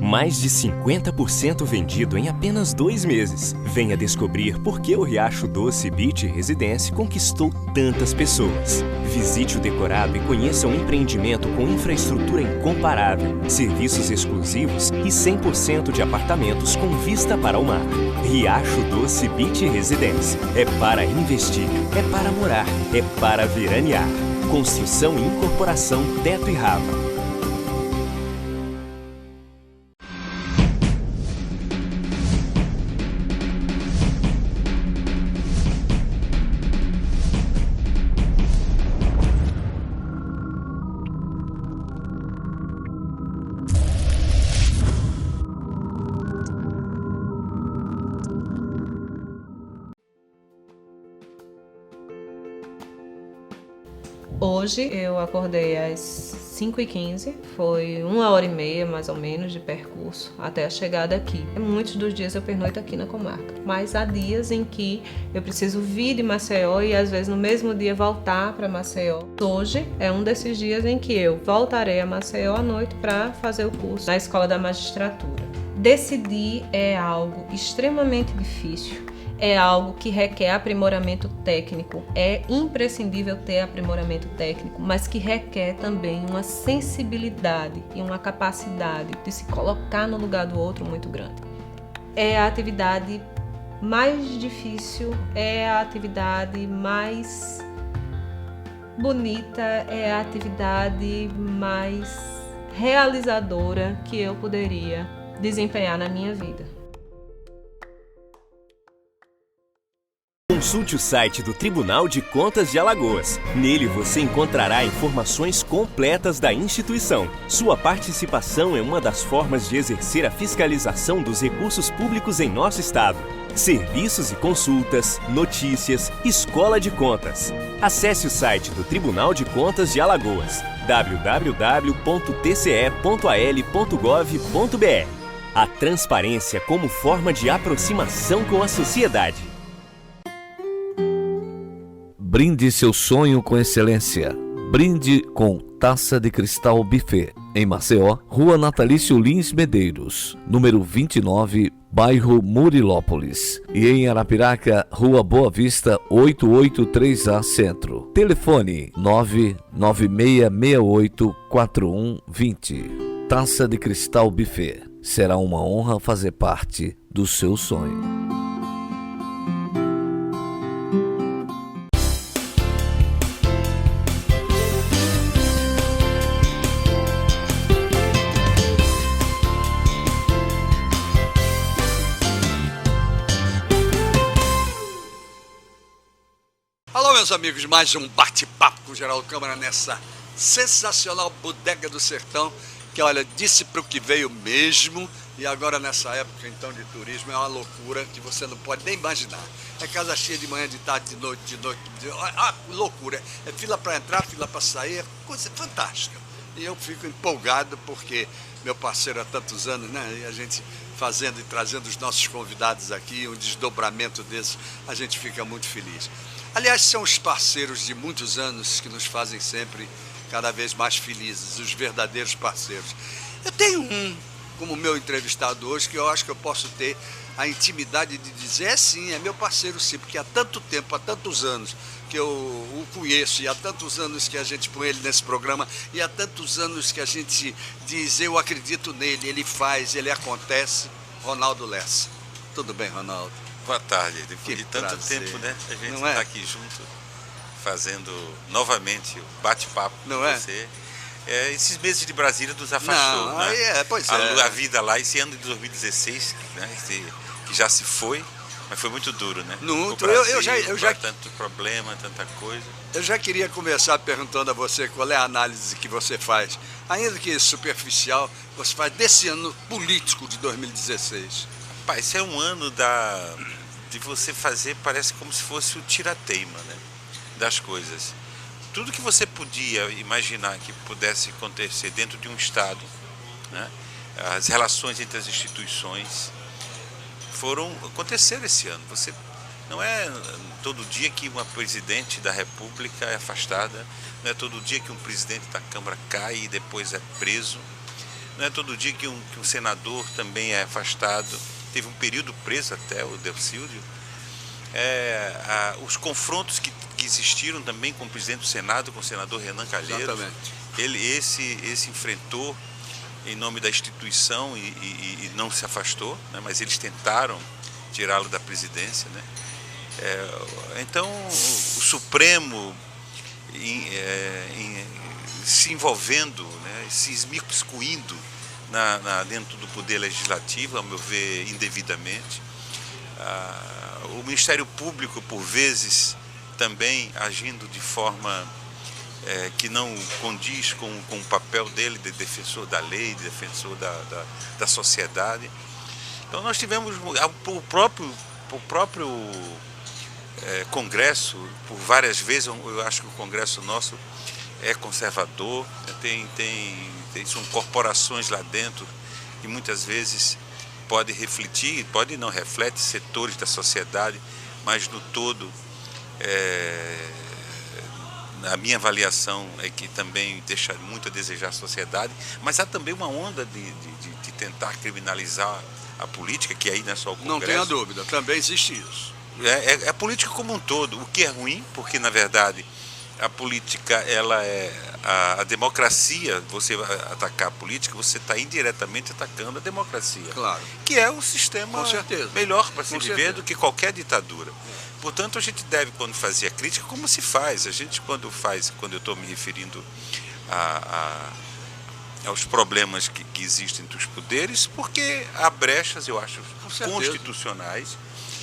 Mais de 50% vendido em apenas 2 meses. Venha descobrir por que o Riacho Doce Beach Residência conquistou tantas pessoas. Visite o decorado e conheça um empreendimento com infraestrutura incomparável, serviços exclusivos e 100% de apartamentos com vista para o mar. Riacho Doce Beach Residência. É para investir, é para morar, é para veranear. Construção e incorporação Teto e Rava. Hoje eu acordei às 5h15, foi 1h30 mais ou menos de percurso até a chegada aqui. Muitos dos dias eu pernoito aqui na comarca, mas há dias em que eu preciso vir de Maceió e às vezes no mesmo dia voltar para Maceió. Hoje é um desses dias em que eu voltarei a Maceió à noite para fazer o curso na Escola da Magistratura. Decidir é algo extremamente difícil. É algo que requer aprimoramento técnico, é imprescindível ter aprimoramento técnico, mas que requer também uma sensibilidade e uma capacidade de se colocar no lugar do outro muito grande. É a atividade mais difícil, é a atividade mais bonita, é a atividade mais realizadora que eu poderia desempenhar na minha vida. Consulte o site do Tribunal de Contas de Alagoas. Nele você encontrará informações completas da instituição. Sua participação é uma das formas de exercer a fiscalização dos recursos públicos em nosso estado. Serviços e consultas, notícias, Escola de Contas. Acesse o site do Tribunal de Contas de Alagoas, www.tce.al.gov.br. A transparência como forma de aproximação com a sociedade. Brinde seu sonho com excelência. Brinde com Taça de Cristal Buffet. Em Maceió, Rua Natalício Lins Medeiros, número 29, bairro Murilópolis. E em Arapiraca, Rua Boa Vista, 883A Centro. Telefone 996684120. Taça de Cristal Buffet. Será uma honra fazer parte do seu sonho. Alô, meus amigos, mais um bate-papo com o Geraldo Câmara nessa sensacional Bodega do Sertão, que, olha, disse para o que veio mesmo, e agora nessa época, então, de turismo, é uma loucura que você não pode nem imaginar. É casa cheia de manhã, de tarde, de noite, loucura. É fila para entrar, fila para sair, é coisa fantástica. E eu fico empolgado porque meu parceiro há tantos anos, né, e a gente fazendo e trazendo os nossos convidados aqui, um desdobramento desse, a gente fica muito feliz. Aliás, são os parceiros de muitos anos que nos fazem sempre cada vez mais felizes, os verdadeiros parceiros. Eu tenho um, como meu entrevistado hoje, que eu acho que eu posso ter a intimidade de dizer, sim, é meu parceiro sim, porque há tanto tempo, há tantos anos que eu o conheço, e há tantos anos que a gente põe ele nesse programa, e há tantos anos que a gente diz, eu acredito nele, ele faz, ele acontece. Ronaldo Lessa. Tudo bem, Ronaldo? Boa tarde, depois de tanto tempo, né? A gente está aqui junto, fazendo novamente o bate-papo com você. Esses meses de Brasília nos afastou, não, né? Pois a vida lá, esse ano de 2016, né? Que já se foi, mas foi muito duro, né? Muito, eu já tanto problema, tanta coisa. Eu já queria começar perguntando a você qual é a análise que você faz, ainda que superficial, você faz desse ano político de 2016. Rapaz, esse é um ano de você fazer, parece como se fosse o tira-teima, né, das coisas. Tudo que você podia imaginar que pudesse acontecer dentro de um Estado, né, as relações entre as instituições aconteceram esse ano. Não é todo dia que uma presidente da República é afastada, não é todo dia que um presidente da Câmara cai e depois é preso. não é todo dia que um senador também é afastado. Teve um período preso até, o Delcídio. Os confrontos que existiram também com o presidente do Senado, com o senador Renan Calheiros. Exatamente. Esse enfrentou em nome da instituição e não se afastou, né? Mas eles tentaram tirá-lo da presidência, né? Então, o Supremo se envolvendo, né? Se esmiscuindo dentro do Poder Legislativo, ao meu ver, indevidamente. O Ministério Público, por vezes, também agindo de forma que não condiz com o papel dele de defensor da lei, de defensor da sociedade. Então nós tivemos o próprio Congresso, por várias vezes, eu acho que o Congresso nosso é conservador, são corporações lá dentro que muitas vezes pode refletir, pode não reflete setores da sociedade, mas no todo a minha avaliação é que também deixa muito a desejar a sociedade, mas há também uma onda de tentar criminalizar a política, que aí não é só o Congresso. Não tenha dúvida, também existe isso. A política como um todo, o que é ruim, porque na verdade a política, ela a democracia, você atacar a política, você está indiretamente atacando a democracia. Claro. Que é o sistema melhor para se viver do que qualquer ditadura. Portanto, a gente deve, quando fazer a crítica, como se faz. A gente, quando eu estou me referindo aos problemas que existem entre os poderes, porque há brechas, eu acho, constitucionais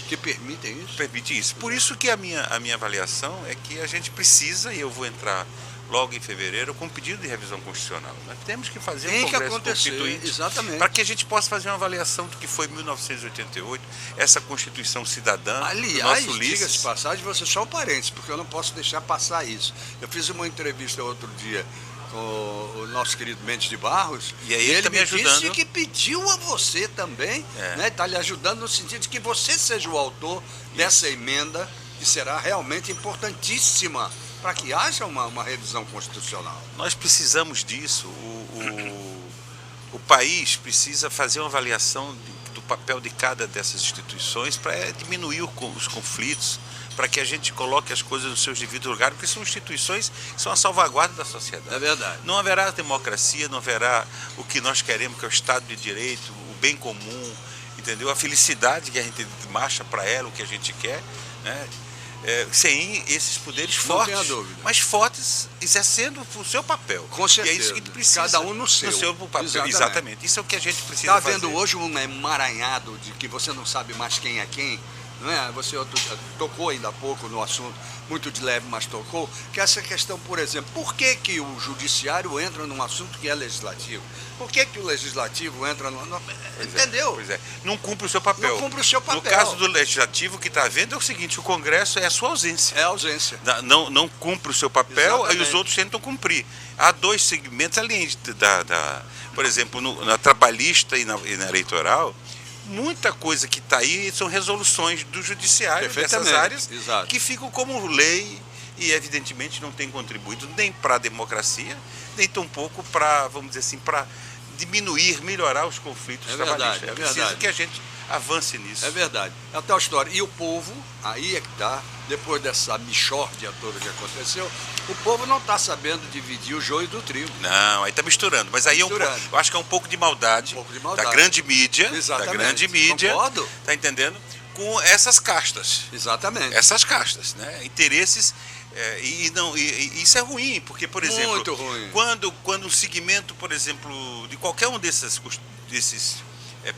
que permitem isso. Permite isso. Por isso que a minha avaliação é que a gente precisa, e eu vou entrar logo em fevereiro, com um pedido de revisão constitucional. Nós temos que fazer um Congresso Constituinte para que a gente possa fazer uma avaliação do que foi 1988, essa Constituição Cidadã. Aliás, diga-se de passagem, você só um parênteses, porque eu não posso deixar passar isso. Eu fiz uma entrevista outro dia com o nosso querido Mendes de Barros, e aí ele me disse que pediu a você também, né? Está lhe ajudando no sentido de que você seja o autor dessa emenda, que será realmente importantíssima para que haja uma revisão constitucional. Nós precisamos disso. O país precisa fazer uma avaliação do papel de cada dessas instituições para diminuir os conflitos, para que a gente coloque as coisas nos seus devidos lugares, porque são instituições que são a salvaguarda da sociedade. É verdade. Não haverá democracia, não haverá o que nós queremos, que é o Estado de Direito, o bem comum, entendeu? A felicidade que a gente marcha para ela, o que a gente quer, né? Sem esses poderes fortes, mas fortes exercendo o seu papel. Com certeza. E é isso que precisa. Cada um no seu papel. Exatamente. Isso é o que a gente precisa fazer. Está vendo hoje um emaranhado de que você não sabe mais quem é quem? Não é? Você tocou ainda há pouco no assunto, muito de leve, mas tocou, que essa questão, por exemplo, por que o judiciário entra num assunto que é legislativo? Por que o legislativo entra entendeu? Pois é. Não cumpre o seu papel. Não cumpre o seu papel. No caso do legislativo, o que está havendo é o seguinte, o Congresso é a sua ausência. É a ausência. Não cumpre o seu papel. Exatamente. E os outros tentam cumprir. Há dois segmentos, além por exemplo, na trabalhista e na eleitoral, muita coisa que está aí são resoluções do judiciário dessas áreas. Exato. Que ficam como lei e, evidentemente, não tem contribuído nem para a democracia, nem tampouco para, vamos dizer assim, para diminuir, melhorar os conflitos trabalhistas. É preciso que a gente avance nisso. É verdade. É a tal história. E o povo, aí é que está, depois dessa mixórdia toda que aconteceu, o povo não está sabendo dividir o joio do trigo. Não, aí está misturando. Mas aí eu acho que é um pouco de maldade, da grande mídia. Exatamente. Da grande mídia. Concordo. Está entendendo? Com essas castas. Exatamente. Essas castas, né? Interesses. E isso é ruim, porque, por exemplo, muito ruim. Quando um segmento, por exemplo, de qualquer um desses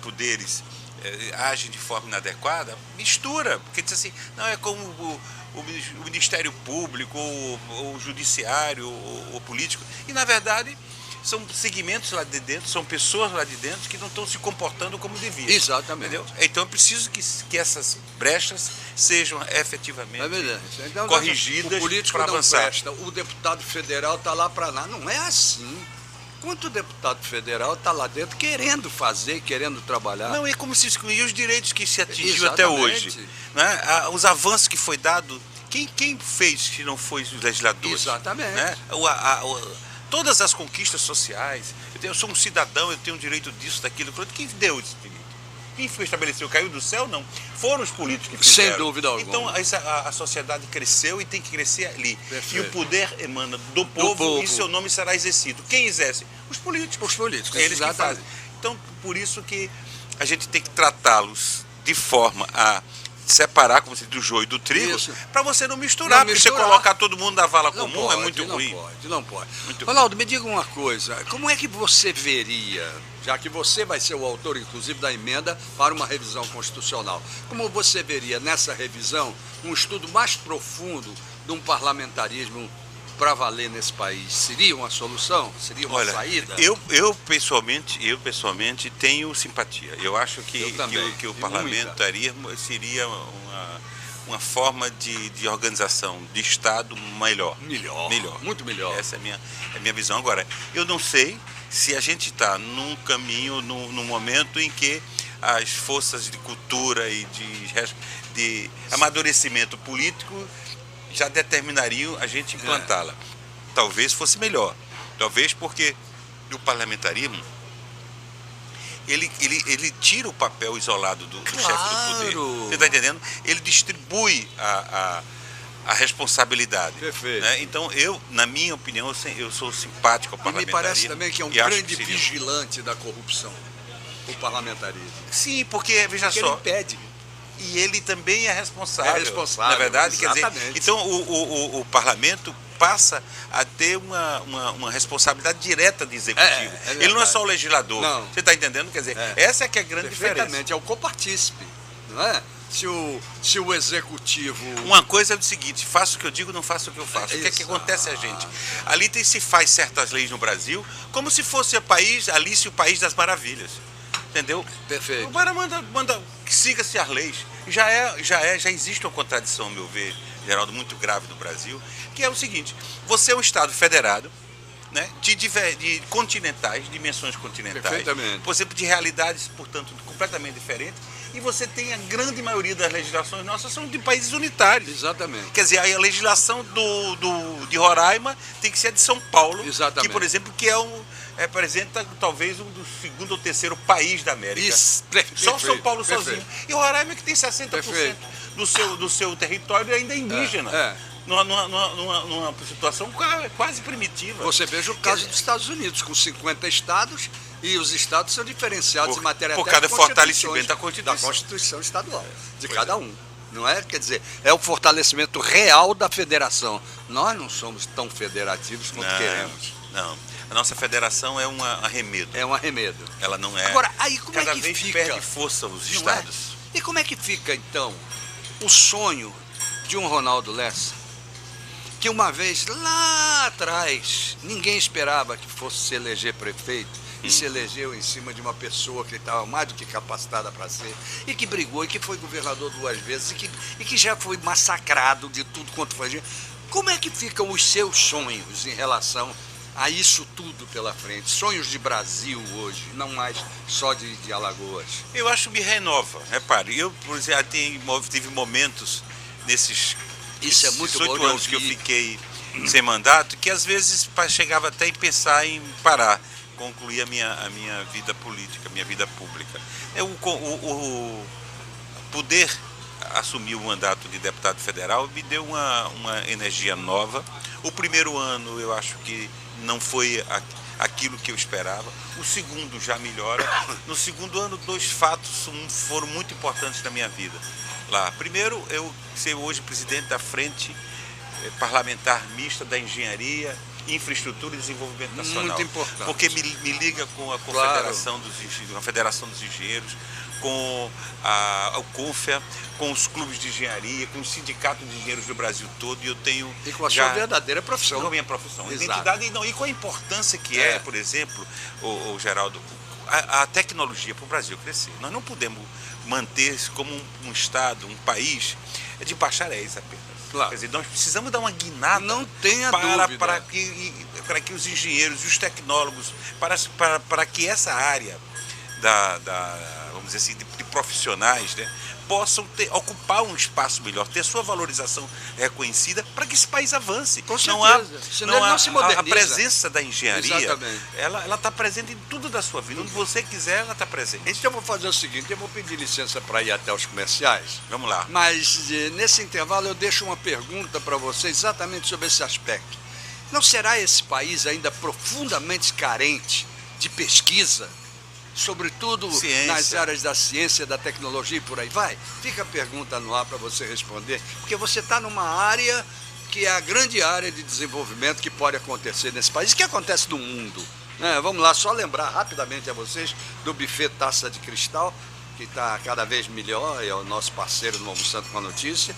poderes agem de forma inadequada, mistura, porque diz assim, não, é como o Ministério Público, ou o Judiciário, ou o político, e na verdade são segmentos lá de dentro, são pessoas lá de dentro que não estão se comportando como deviam. Exatamente. Entendeu? Então é preciso que essas brechas sejam efetivamente então, corrigidas para avançar. Presta, o deputado federal está lá para lá. Não é assim. Quanto deputado federal está lá dentro querendo fazer, querendo trabalhar? Não, é como se excluir os direitos que se atingiu até hoje. Né? Os avanços que foi dado, quem fez se não foi os legisladores? Exatamente. Né? todas as conquistas sociais. Eu sou um cidadão, eu tenho direito disso, daquilo. Quem deu esse direito? Quem foi estabeleceu? Caiu do céu? Não. Foram os políticos que fizeram. Sem dúvida alguma. Então a sociedade cresceu e tem que crescer ali. Perfeito. E o poder emana do povo e seu nome será exercido. Quem exerce? Os políticos. Os políticos, É eles que exatamente. fazem. Então, por isso que a gente tem que tratá-los de forma a separar, como se diz, do joio e do trigo, Isso. para você não misturar. Não porque misturar. você colocar todo mundo na vala Não comum pode, é muito ruim. Não pode. Muito Ronaldo, me diga uma coisa. Como é que você veria, já que você vai ser o autor, inclusive, da emenda para uma revisão constitucional, como você veria nessa revisão um estudo mais profundo de um parlamentarismo para valer nesse país? Seria uma solução? Seria uma Olha, saída? eu pessoalmente tenho simpatia. Eu acho que, Eu também, que o e parlamentarismo seria uma forma de organização de Estado melhor. Melhor. Muito melhor. Essa é a minha visão. Agora, eu não sei se a gente está num caminho, num momento em que as forças de cultura e de amadurecimento político já determinariam a gente implantá-la. Talvez fosse melhor. Talvez porque o parlamentarismo ele tira o papel isolado do chefe do poder. Você está entendendo? Ele distribui a responsabilidade. Perfeito. Né? Então, na minha opinião, eu sou simpático ao E me parlamentarismo. parece também que é um e acho grande que seria- vigilante da corrupção, o parlamentarismo. Sim, porque, veja Porque só, ele impede. e ele também é responsável. É responsável, Na verdade, quer exatamente. dizer, então o parlamento passa a ter uma responsabilidade direta de executivo. É ele não é verdade. só o legislador. Não. Você está entendendo? Quer dizer, essa é que é a grande diferença. Perfeitamente, é o copartícipe, não é? Se o executivo... Uma coisa é o seguinte: faço o que eu digo, não faço o que eu faço. O que é que Exato. acontece a gente? Ali se faz certas leis no Brasil como se fosse o país das maravilhas. Entendeu? Perfeito. O cara manda que siga-se as leis. Já existe uma contradição, ao meu ver, Geraldo, muito grave no Brasil, que é o seguinte: você é um Estado federado, né, de continentais, dimensões continentais, Perfeitamente. por exemplo, de realidades, portanto, completamente diferentes, e você tem a grande maioria das legislações nossas são de países unitários. Exatamente. Quer dizer, aí a legislação de Roraima tem que ser a de São Paulo, Exatamente. que, por exemplo, representa talvez um do segundo ou terceiro país da América. Isso, Só São Paulo perfeito. sozinho. E Roraima que tem 60% Perfeito. do seu território ainda é indígena. Numa situação quase primitiva. Você veja o caso dos Estados Unidos, com 50 estados, e os estados são diferenciados em matéria por até causa de do fortalecimento da Constituição. Constituição. Da Constituição estadual, de cada um. Não é? Quer dizer, é o fortalecimento real da federação. Nós não somos tão federativos quanto queremos. Não. A nossa federação é um arremedo. É um arremedo. Ela não é. Agora, aí como Cada é que vez fica? perde força os Não estados. é? E como é que fica, então, o sonho de um Ronaldo Lessa, que uma vez, lá atrás, ninguém esperava que fosse se eleger prefeito, e se elegeu em cima de uma pessoa que estava mais do que capacitada para ser, e que brigou, e que foi governador 2 vezes, e que já foi massacrado de tudo quanto foi. Como é que ficam os seus sonhos em relação a isso tudo pela frente? Sonhos de Brasil hoje, não mais só de Alagoas. Eu acho que me renova. Repare, eu, por exemplo, tive momentos nesses Isso é muito 18 bom de anos que eu ouvir. fiquei sem mandato, que às vezes chegava até em pensar em parar, concluir a minha vida política, a minha vida pública. O poder assumir o mandato de deputado federal me deu uma energia nova. O primeiro ano eu acho que não foi aquilo que eu esperava. O segundo já melhora. No segundo ano, 2 fatos foram muito importantes na minha vida. Lá, primeiro, eu ser hoje presidente da Frente Parlamentar Mista da Engenharia, Infraestrutura e Desenvolvimento Nacional. Muito importante. Porque me liga com a Confederação a Federação dos Engenheiros, com o CONFEA, com os clubes de engenharia, com os sindicatos de engenheiros do Brasil todo, e eu tenho E com a sua verdadeira profissão. com a minha profissão, Exato. identidade, e com a importância que é, por exemplo, o Geraldo, a tecnologia para o Brasil crescer. Nós não podemos manter-se como um Estado, um país de bacharéis apenas. Claro. Quer dizer, nós precisamos dar uma guinada Não tenha dúvida. para que os engenheiros e os tecnólogos, para que essa área vamos dizer assim, de profissionais, né, possam ocupar um espaço melhor, ter sua valorização reconhecida, para que esse país avance. Com certeza. Senão ele não se moderniza. A presença da engenharia, exatamente, ela está presente em tudo da sua vida. Onde você quiser, ela está presente. Então eu vou fazer o seguinte, eu vou pedir licença para ir até os comerciais. Vamos lá. Mas nesse intervalo eu deixo uma pergunta para você exatamente sobre esse aspecto. Não será esse país ainda profundamente carente de pesquisa? Sobretudo nas áreas da ciência, da tecnologia e por aí vai? Fica a pergunta no ar para você responder, porque você está numa área que é a grande área de desenvolvimento que pode acontecer nesse país, que acontece no mundo. Vamos lá, só lembrar rapidamente a vocês do buffet Taça de Cristal, que está cada vez melhor, é o nosso parceiro no Almoçando com a Notícia.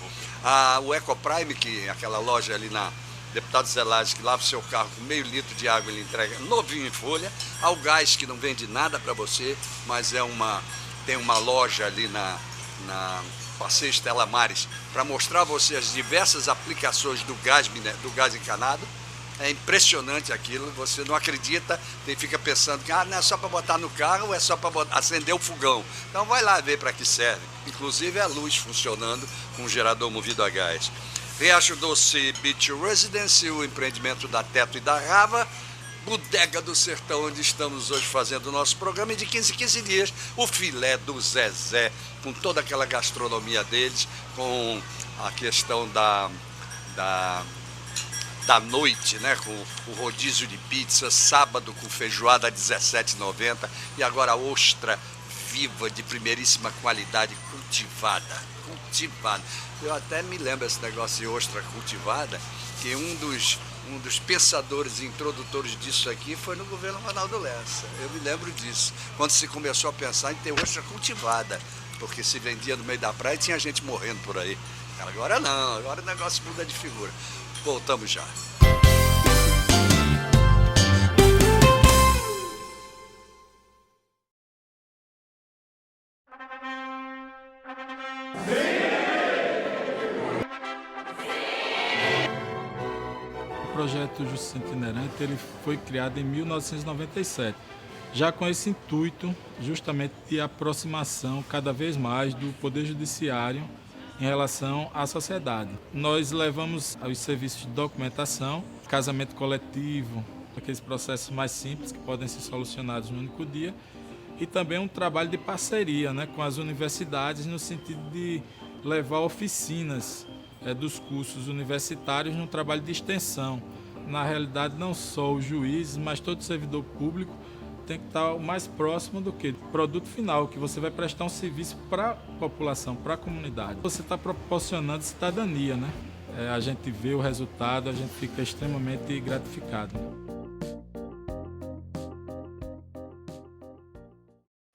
O Ecoprime, que é aquela loja ali na Deputado Zé Lages, que lava o seu carro com meio litro de água, ele entrega novinho em folha. Ao Gás, que não vende nada para você, mas tem uma loja ali na Passeio Estela Maris para mostrar a você as diversas aplicações do gás encanado. É impressionante aquilo, você não acredita, fica pensando que não é só para botar no carro ou é só para acender o fogão. Então vai lá ver para que serve. Inclusive a luz funcionando com um gerador movido a gás. Riacho Doce Beach Residence, o empreendimento da Teto e da Rava, Bodega do Sertão, onde estamos hoje fazendo o nosso programa, e de 15 em 15 dias, o filé do Zezé, com toda aquela gastronomia deles, com a questão da noite, né? Com o rodízio de pizza, sábado com feijoada a R$17,90 e agora ostra viva de primeiríssima qualidade, cultivada. Eu até me lembro esse negócio de ostra cultivada, que um dos pensadores e introdutores disso aqui foi no governo Ronaldo Lessa. Eu me lembro disso, quando se começou a pensar em ter ostra cultivada, porque se vendia no meio da praia e tinha gente morrendo por aí. Agora não, agora o negócio muda de figura. Voltamos já. O projeto Justiça Itinerante ele foi criado em 1997, já com esse intuito justamente de aproximação cada vez mais do Poder Judiciário em relação à sociedade. Nós levamos os serviços de documentação, casamento coletivo, aqueles processos mais simples que podem ser solucionados no único dia, e também um trabalho de parceria, né, com as universidades no sentido de levar oficinas dos cursos universitários num trabalho de extensão. Na realidade, não só o juiz, mas todo servidor público tem que estar o mais próximo do que produto final, que você vai prestar um serviço para a população, para a comunidade. Você está proporcionando cidadania, né? A gente vê o resultado, a gente fica extremamente gratificado.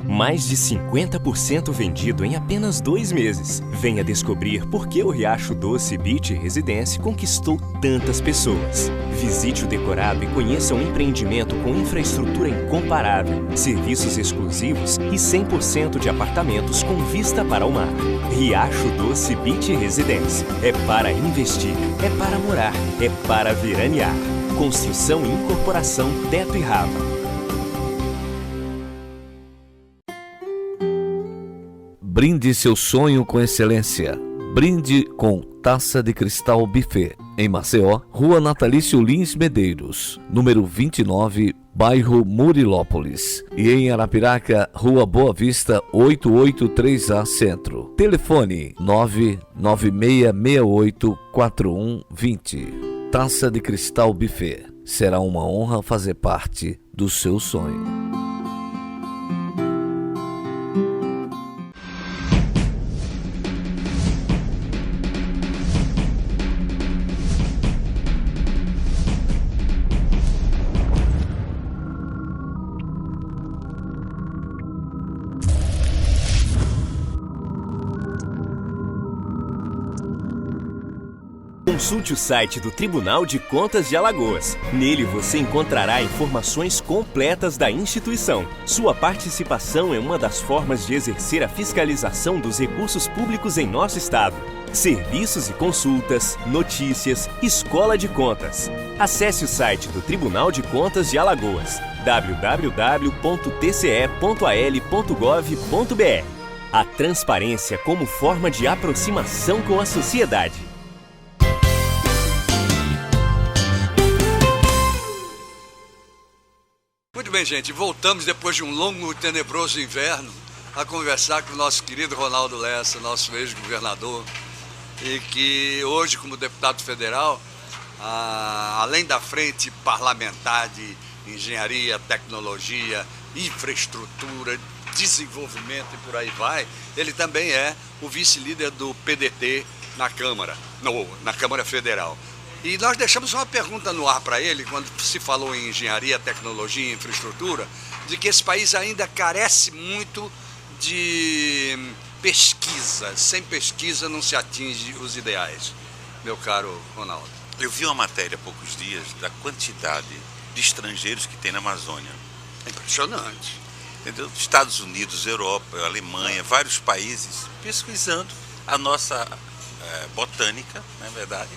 Mais de 50% vendido em apenas 2 meses. Venha descobrir por que o Riacho Doce Beach Residence conquistou tantas pessoas. Visite o decorado e conheça um empreendimento com infraestrutura incomparável, serviços exclusivos e 100% de apartamentos com vista para o mar. Riacho Doce Beach Residence. É para investir, é para morar, é para veranear. Construção e incorporação Teto e Rava. Brinde seu sonho com excelência. Brinde com Taça de Cristal Buffet. Em Maceió, Rua Natalício Lins Medeiros, número 29, bairro Murilópolis. E em Arapiraca, Rua Boa Vista, 883A Centro. Telefone 996684120. Taça de Cristal Buffet. Será uma honra fazer parte do seu sonho. Consulte o site do Tribunal de Contas de Alagoas. Nele você encontrará informações completas da instituição. Sua participação é uma das formas de exercer a fiscalização dos recursos públicos em nosso estado. Serviços e consultas, notícias, Escola de Contas. Acesse o site do Tribunal de Contas de Alagoas, www.tce.al.gov.br. A transparência como forma de aproximação com a sociedade. Muito bem, gente, voltamos depois de um longo e tenebroso inverno a conversar com o nosso querido Ronaldo Lessa, nosso ex-governador, e que hoje, como deputado federal, além da frente parlamentar de engenharia, tecnologia, infraestrutura, desenvolvimento e por aí vai, ele também é o vice-líder do PDT na Câmara Federal. E nós deixamos uma pergunta no ar para ele, quando se falou em engenharia, tecnologia e infraestrutura, de que esse país ainda carece muito de pesquisa. Sem pesquisa não se atinge os ideais, meu caro Ronaldo. Eu vi uma matéria há poucos dias da quantidade de estrangeiros que tem na Amazônia. É impressionante. Entendeu? Estados Unidos, Europa, Alemanha, vários países pesquisando a nossa botânica, não é verdade?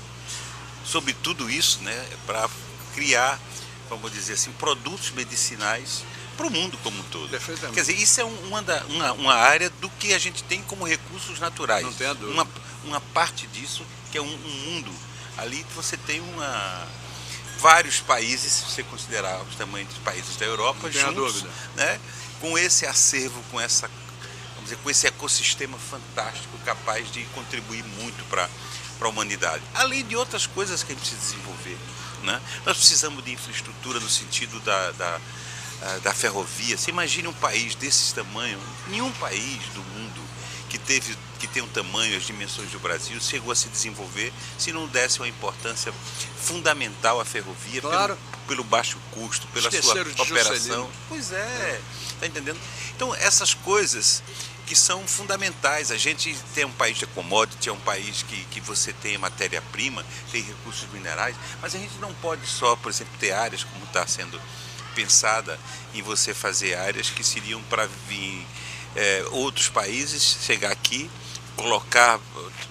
Sobre tudo isso, né, para criar, vamos dizer assim, produtos medicinais para o mundo como um todo. Perfeitamente. Quer dizer, isso é uma área do que a gente tem como recursos naturais. Não tenha dúvida. Uma parte disso que é um mundo. Ali você tem vários países, se você considerar os tamanhos dos países da Europa, juntos, né, com esse acervo, com esse ecossistema fantástico capaz de contribuir muito para a humanidade. Além de outras coisas que a gente precisa desenvolver, né? Nós precisamos de infraestrutura no sentido da ferrovia. Você imagina um país desse tamanho, nenhum país do mundo que tem um tamanho, as dimensões do Brasil, chegou a se desenvolver se não desse uma importância fundamental à ferrovia, claro, pelo baixo custo, pela sua operação. Pois é, tá entendendo? Então, essas coisas que são fundamentais. A gente tem um país de commodity, é um país que você tem matéria-prima, tem recursos minerais, mas a gente não pode só, por exemplo, ter áreas como está sendo pensada em você fazer áreas que seriam para vir outros países, chegar aqui, colocar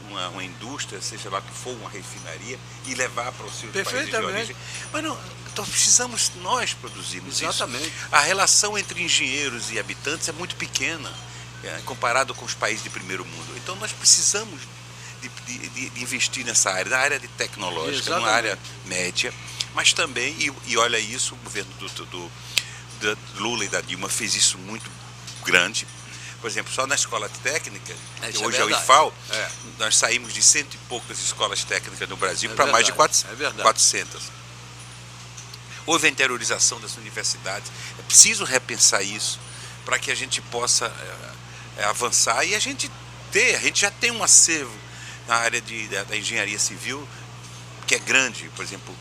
uma indústria, seja lá que for, uma refinaria, e levar para os seus países de origem. Mas não, nós precisamos nós produzirmos isso. A relação entre engenheiros e habitantes é muito pequena, comparado com os países de primeiro mundo. Então nós precisamos de investir nessa área, na área de tecnológica, numa área média, mas também, e olha isso, o governo do Lula e da Dilma fez isso muito grande. Por exemplo, só na escola técnica, que hoje é o IFAL, nós saímos de 100 e poucas escolas técnicas no Brasil para mais de 400. Houve a interiorização das universidades. É preciso repensar isso para que a gente possa avançar, e a gente já tem um acervo na área da engenharia civil que é grande. Por exemplo,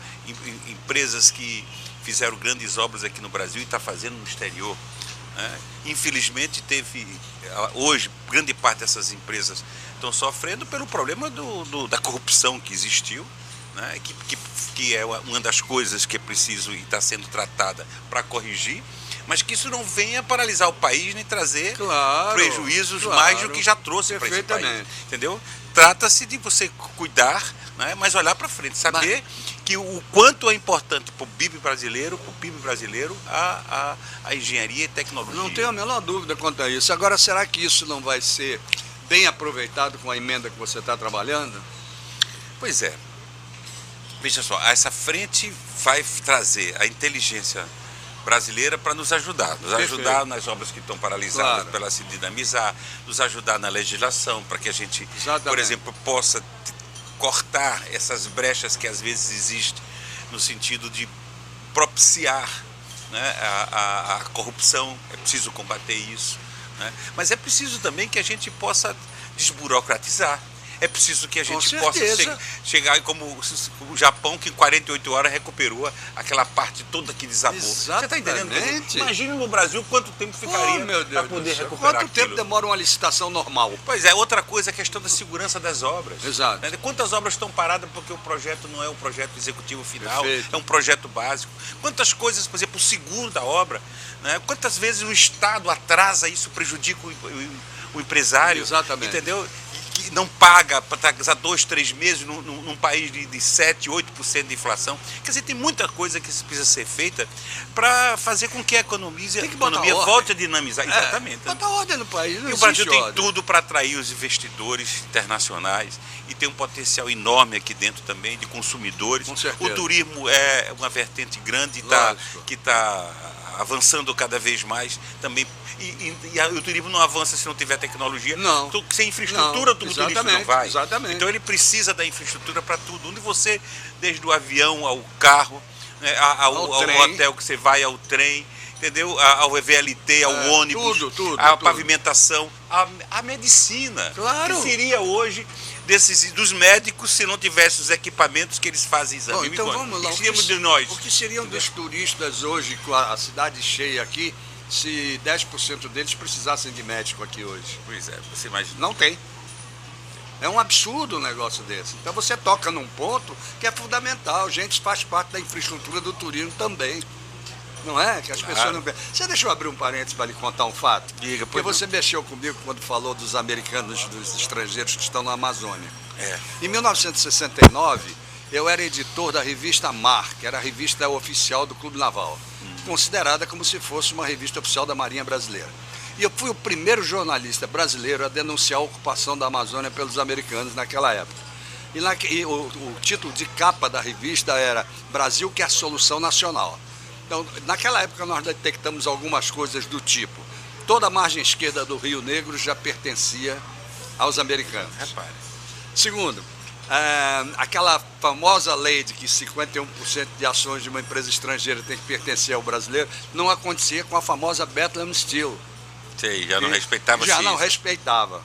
empresas que fizeram grandes obras aqui no Brasil e estão fazendo no exterior. Infelizmente hoje grande parte dessas empresas estão sofrendo pelo problema da corrupção que existiu, né? que é uma das coisas que é preciso e está sendo tratada para corrigir, mas que isso não venha paralisar o país nem trazer prejuízos mais do que já trouxe para esse país, entendeu? Trata-se de você cuidar, né? Mas olhar para frente, saber que o quanto é importante para o PIB brasileiro, a engenharia e tecnologia. Não tenho a menor dúvida quanto a isso. Agora, será que isso não vai ser bem aproveitado com a emenda que você está trabalhando? Pois é. Veja só, essa frente vai trazer a inteligência brasileira para nos ajudar nas obras que estão paralisadas, para ela se dinamizar, nos ajudar na legislação, para que a gente, por exemplo, possa cortar essas brechas que às vezes existem no sentido de propiciar, né, a corrupção. É preciso combater isso, né? Mas é preciso também que a gente possa desburocratizar. É preciso que a gente possa chegar como o Japão, que em 48 horas recuperou aquela parte toda que desabou. Você está entendendo? Imagina no Brasil quanto tempo ficaria para poder recuperar quanto tempo demora uma licitação normal? Pois é, outra coisa é a questão da segurança das obras. Exato. Né? Quantas obras estão paradas porque o projeto não é um projeto executivo final, é um projeto básico? Quantas coisas, por exemplo, o seguro da obra, né? Quantas vezes o Estado atrasa isso, prejudica o empresário? Exatamente. Entendeu? que não paga para estar 2, 3 meses num país de 7, 8% de inflação. Quer dizer, tem muita coisa que precisa ser feita para fazer com que a economia volte a dinamizar. Exatamente. Botar ordem no país. E o Brasil tem tudo para atrair os investidores internacionais e tem um potencial enorme aqui dentro também de consumidores. Com certeza. O turismo é uma vertente grande que está avançando cada vez mais também. E o turismo não avança se não tiver tecnologia. Não. Sem infraestrutura, o turismo não vai. Exatamente. Então ele precisa da infraestrutura para tudo. Onde você, desde o avião ao carro, né, ao hotel que você vai, ao trem, entendeu? Ao VLT, ao ônibus, tudo, pavimentação, a medicina. Claro. Que seria hoje dos médicos se não tivesse os equipamentos que eles fazem exame? Bom, então vamos lá. O que seríamos de nós? O que seriam dos turistas hoje, com a cidade cheia aqui, se 10% deles precisassem de médico aqui hoje? Pois é, você imagina. Não tem. É um absurdo um negócio desse. Então você toca num ponto que é fundamental. Gente, faz parte da infraestrutura do turismo também. Não é? Que as pessoas não... Você deixa eu abrir um parênteses para lhe contar um fato? Diga, porque você mexeu comigo quando falou dos americanos, dos estrangeiros que estão na Amazônia. Em 1969, eu era editor da revista Mar, que era a revista oficial do Clube Naval, considerada como se fosse uma revista oficial da Marinha Brasileira. E eu fui o primeiro jornalista brasileiro a denunciar a ocupação da Amazônia pelos americanos naquela época. E o título de capa da revista era Brasil quer solução nacional. Então, naquela época nós detectamos algumas coisas do tipo: toda a margem esquerda do Rio Negro já pertencia aos americanos. Repare. Segundo, aquela famosa lei de que 51% de ações de uma empresa estrangeira tem que pertencer ao brasileiro, não acontecia com a famosa Bethlehem Steel. Sei, já não respeitava. Já não respeitava.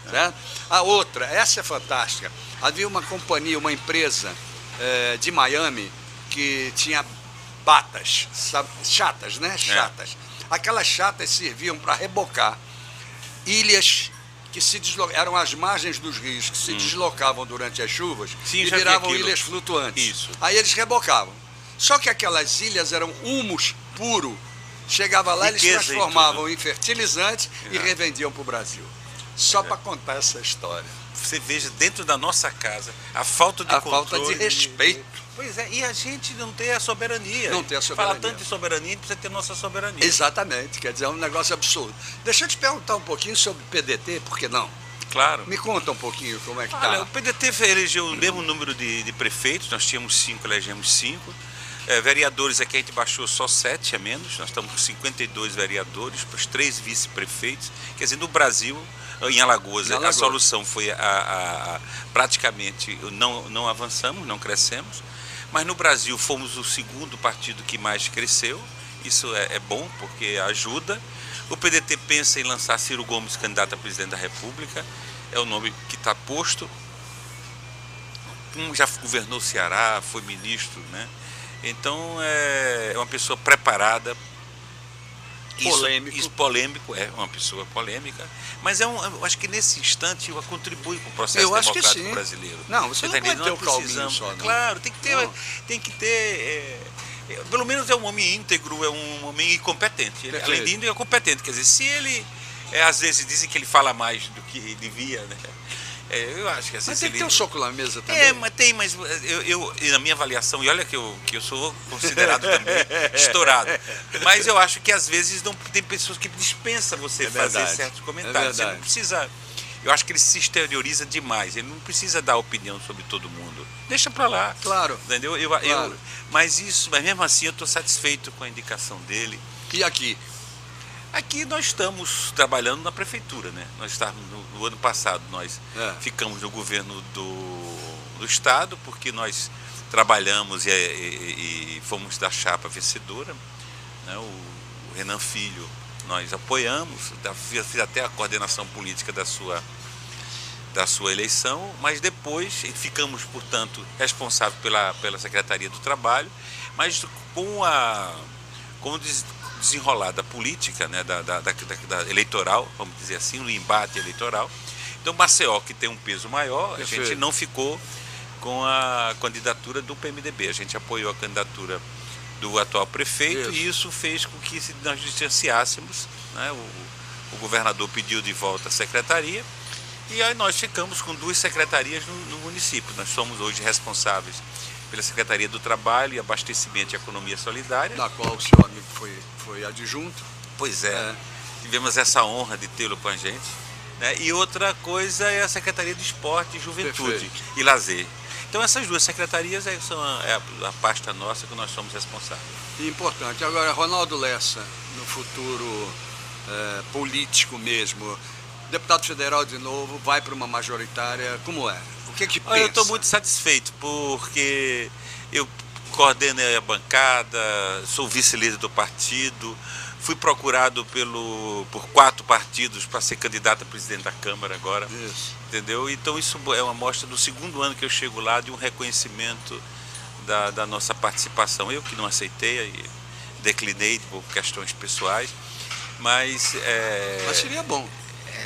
Certo? A outra, essa é fantástica. Havia uma companhia, uma empresa de Miami que tinha batas, sabe? Chatas, né? Chatas. Aquelas chatas serviam para rebocar ilhas que eram as margens dos rios, que se deslocavam durante as chuvas e viravam ilhas flutuantes. Isso. Aí eles rebocavam. Só que aquelas ilhas eram humus puro. Chegava lá, eles transformavam em fertilizante e revendiam para o Brasil. Só para contar essa história. Você veja, dentro da nossa casa, a falta de controle. Falta de respeito. Pois é, e a gente não tem a soberania. Não tem a soberania. Fala tanto de soberania, a gente precisa ter nossa soberania. Exatamente, quer dizer, é um negócio absurdo. Deixa eu te perguntar um pouquinho sobre o PDT, por que não? Claro. Me conta um pouquinho como é que está. Olha, o PDT elegeu o mesmo número de prefeitos, nós tínhamos 5, elegemos 5. Vereadores aqui a gente baixou só 7 a menos, nós estamos com 52 vereadores, para os 3 vice-prefeitos. Quer dizer, no Brasil, em Alagoas, a solução foi praticamente não avançamos, não crescemos, mas no Brasil fomos o segundo partido que mais cresceu. Isso é bom porque ajuda. O PDT pensa em lançar Ciro Gomes candidato a presidente da República, é o nome que está posto. Já governou o Ceará, foi ministro, né? Então é uma pessoa preparada. Isso polêmico, é uma pessoa polêmica, mas eu acho que nesse instante ela contribui para o processo democrático brasileiro. Não, você não pode ter o calminho só, não. Claro, tem que ter pelo menos é um homem íntegro, é um homem incompetente. Além de íntegro, é competente. Quer dizer, se ele, às vezes dizem que ele fala mais do que devia, né? Eu acho que assim, mas tem que ter um soco na mesa também. Mas eu na minha avaliação, e olha que eu sou considerado também estourado, mas eu acho que às vezes não tem pessoas que dispensam você fazer certos comentários. Você não precisa. Eu acho que ele se exterioriza demais, ele não precisa dar opinião sobre todo mundo. Deixa pra lá. Claro. Entendeu? Claro. Mas mesmo assim eu estou satisfeito com a indicação dele. E aqui? Aqui nós estamos trabalhando na prefeitura, né? Nós estávamos no ano passado, nós ficamos no governo do estado, porque nós trabalhamos e fomos da chapa vencedora, né? O Renan Filho, nós apoiamos, fiz até a coordenação política da sua eleição, mas depois ficamos, portanto, responsáveis pela Secretaria do Trabalho, mas com o desenrolar da política, né, da eleitoral, vamos dizer assim, no embate eleitoral. Então, Maceió, que tem um peso maior, a gente não ficou com a candidatura do PMDB, a gente apoiou a candidatura do atual prefeito e isso fez com que nós distanciássemos, né, o governador pediu de volta a secretaria E aí nós ficamos com 2 secretarias no município. Nós somos hoje responsáveis pela Secretaria do Trabalho e Abastecimento e Economia Solidária. Da qual o seu amigo foi adjunto. Pois é, tivemos essa honra de tê-lo com a gente. Né? E outra coisa é a Secretaria de Esporte, Juventude e Lazer. Então essas 2 secretarias são a pasta nossa que nós somos responsáveis. Importante. Agora, Ronaldo Lessa, no futuro político mesmo, deputado federal de novo, vai para uma majoritária, como é? O que pensa? Eu estou muito satisfeito, porque eu coordenei a bancada, sou vice-líder do partido, fui procurado por 4 partidos para ser candidato a presidente da Câmara agora. Isso. Entendeu? Então isso é uma amostra do 2º ano que eu chego lá, de um reconhecimento da nossa participação. Eu que não aceitei, declinei por questões pessoais, mas seria bom.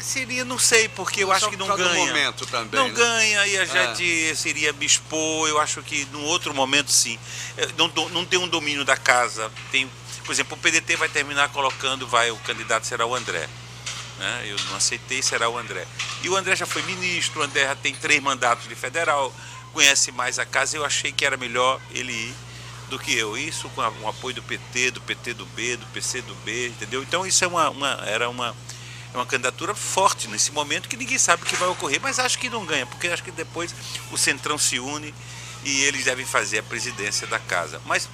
Seria, não sei, porque eu acho que não ganha. Momento também, não ganha e a gente seria me expor. Eu acho que num outro momento sim. Não tem um domínio da casa. Por exemplo, o PDT vai terminar colocando, o candidato será o André. Né? Eu não aceitei, será o André. E o André já foi ministro, o André já tem 3 mandatos de federal, conhece mais a casa. Eu achei que era melhor ele ir do que eu. Isso com o apoio do PT, do PTB, do PCdoB, entendeu? Então isso era uma candidatura forte nesse momento, que ninguém sabe o que vai ocorrer, mas acho que não ganha, porque acho que depois o Centrão se une e eles devem fazer a presidência da casa. Mas,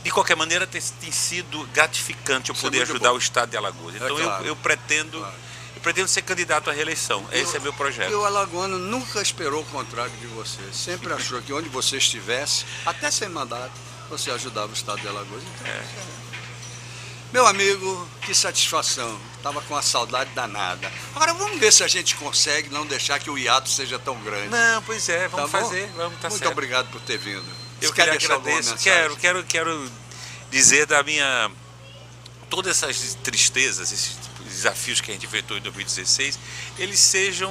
de qualquer maneira, tem sido gratificante eu poder ajudar o estado de Alagoas. Então claro. eu pretendo ser candidato à reeleição. Esse é meu projeto. E o alagoano nunca esperou o contrário de você. Sempre achou que onde você estivesse, até sem mandato, você ajudava o estado de Alagoas. Então, meu amigo, que satisfação. Estava com uma saudade danada. Agora vamos ver se a gente consegue não deixar que o hiato seja tão grande. Não, pois é, vamos fazer, vamos estar certo. Muito obrigado por ter vindo. Eu quero agradecer, quero dizer todas essas tristezas, esses desafios que a gente enfrentou em 2016, eles sejam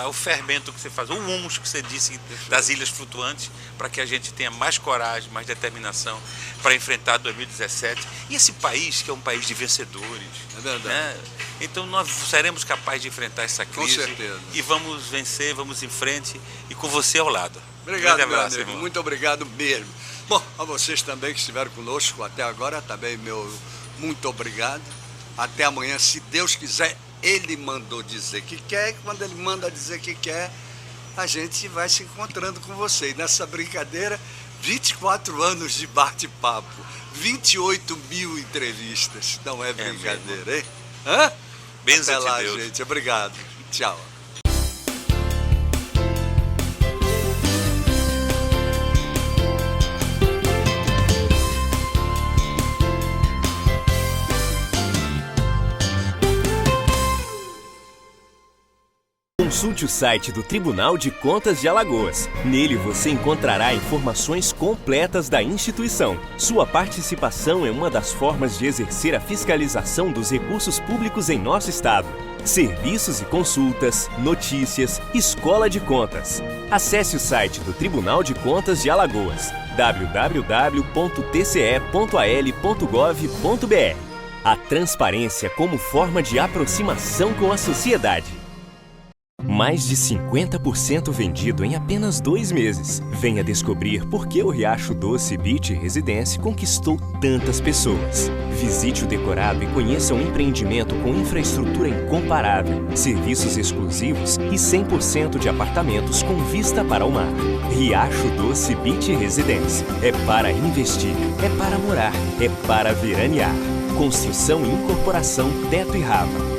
o fermento que você faz, o humus que você disse das ilhas flutuantes, para que a gente tenha mais coragem, mais determinação para enfrentar 2017. E esse país, que é um país de vencedores. É verdade. Né? Então nós seremos capazes de enfrentar essa crise. Com certeza. E vamos vencer, vamos em frente, e com você ao lado. Obrigado, meu amigo. Muito obrigado mesmo. Bom, a vocês também que estiveram conosco até agora, também meu muito obrigado. Até amanhã, se Deus quiser. Ele mandou dizer que quer, e quando ele manda dizer que quer, a gente vai se encontrando com você. E nessa brincadeira, 24 anos de bate-papo, 28 mil entrevistas. Não é brincadeira, hein? Hã? Benção até lá, de Deus. gente. Obrigado. Tchau. Consulte o site do Tribunal de Contas de Alagoas. Nele você encontrará informações completas da instituição. Sua participação é uma das formas de exercer a fiscalização dos recursos públicos em nosso estado. Serviços e consultas, notícias, escola de contas. Acesse o site do Tribunal de Contas de Alagoas, www.tce.al.gov.br. A transparência como forma de aproximação com a sociedade. Mais de 50% vendido em apenas 2 meses. Venha descobrir por que o Riacho Doce Beach Residência conquistou tantas pessoas. Visite o decorado e conheça um empreendimento com infraestrutura incomparável, serviços exclusivos e 100% de apartamentos com vista para o mar. Riacho Doce Beach Residência. É para investir, é para morar, é para veranear. Construção e incorporação Teto e Rava.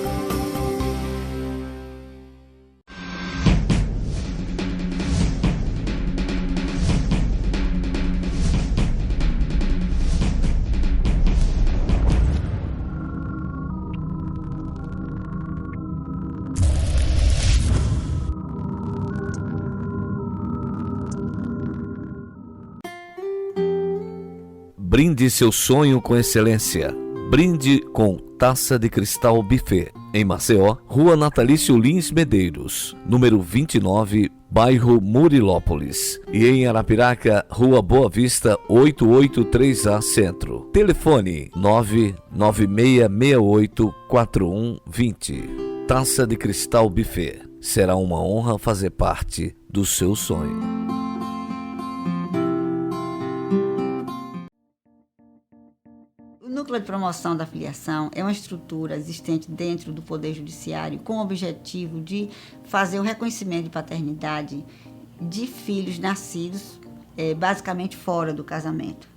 Brinde seu sonho com excelência. Brinde com Taça de Cristal Buffet. Em Maceió, Rua Natalício Lins Medeiros, número 29, bairro Murilópolis. E em Arapiraca, Rua Boa Vista 883A Centro. Telefone 996684120. Taça de Cristal Buffet. Será uma honra fazer parte do seu sonho. O Núcleo de Promoção da Filiação é uma estrutura existente dentro do Poder Judiciário com o objetivo de fazer o reconhecimento de paternidade de filhos nascidos basicamente fora do casamento.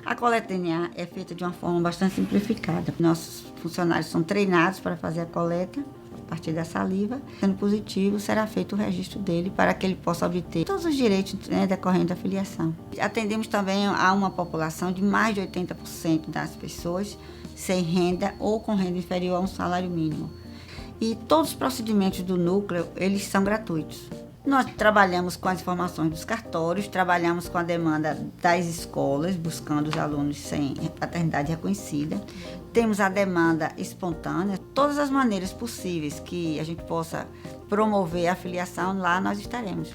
A coleta DNA é feita de uma forma bastante simplificada. Nossos funcionários são treinados para fazer a coleta a partir da saliva. Sendo positivo, será feito o registro dele para que ele possa obter todos os direitos decorrentes da filiação. Atendemos também a uma população de mais de 80% das pessoas sem renda ou com renda inferior a um salário mínimo. E todos os procedimentos do núcleo, eles são gratuitos. Nós trabalhamos com as informações dos cartórios, trabalhamos com a demanda das escolas, buscando os alunos sem paternidade reconhecida. Temos a demanda espontânea. Todas as maneiras possíveis que a gente possa promover a filiação, lá nós estaremos.